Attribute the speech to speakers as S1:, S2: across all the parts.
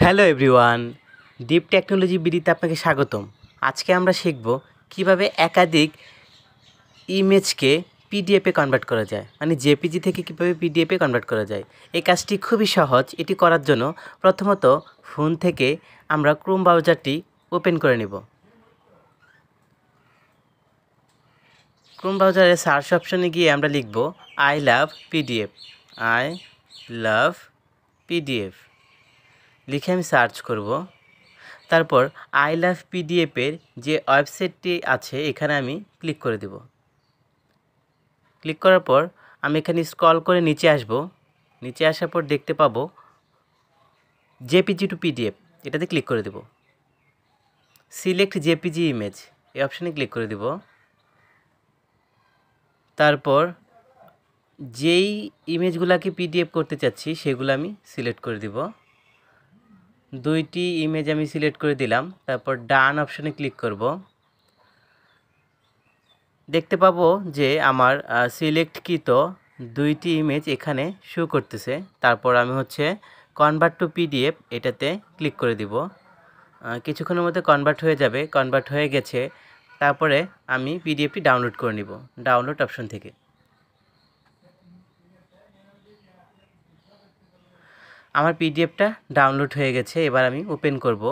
S1: Hello everyone, deep technology বিডিতে আপনাকে স্বাগতম। আজকে আমরা শিখব কিভাবে একাধিক ইমেজকে পিডিএফে কনভার্ট করা যায়, মানে জেপিজি থেকে কিভাবে পিডিএফে কনভার্ট করা যায়। এই কাজটি খুবই সহজ। এটি করার জন্য প্রথমত ফোন থেকে আমরা ক্রোম ব্রাউজারটি ওপেন করে নেব। ক্রোম ব্রাউজারে সার্চ অপশনে গিয়ে আমরা লিখব I love PDF. I love PDF লিখে আমি সার্চ করব। তারপর আই লাভ পিডিএফের যে ওয়েবসাইটটি আছে এখানে আমি ক্লিক করে দেব। ক্লিক করার পর আমি এখানে স্ক্রল করে নিচে আসব। নিচে আসার পর দেখতে পাবো জেপিজি টু পিডিএফ, এটাতে ক্লিক করে দেব। সিলেক্ট জেপিজি ইমেজ এই অপশানে ক্লিক করে দেব। তারপর যেই ইমেজগুলোকে পিডিএফ করতে চাচ্ছি সেগুলো আমি সিলেক্ট করে দেব। দুইটি ইমেজ আমি সিলেক্ট করে দিলাম। তারপর ডান অপশনে ক্লিক করব। দেখতে পাবো যে আমার সিলেক্টকৃত দুইটি ইমেজ এখানে শো করতেছে। তারপর আমি কনভার্ট টু পিডিএফ এটাতে ক্লিক করে দিব। কিছুক্ষণের মধ্যে কনভার্ট হয়ে যাবে। কনভার্ট হয়ে গেছে। তারপরে আমি পিডিএফটি ডাউনলোড করে নিব ডাউনলোড অপশন থেকে। আমার পিডিএফটা ডাউনলোড হয়ে গেছে। এবার আমি ওপেন করব।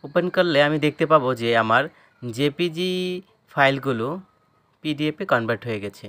S1: ওপেন করলে আমি দেখতে পাবো যে আমার জেপিজি ফাইলগুলো পিডিএফে কনভার্ট হয়ে গেছে।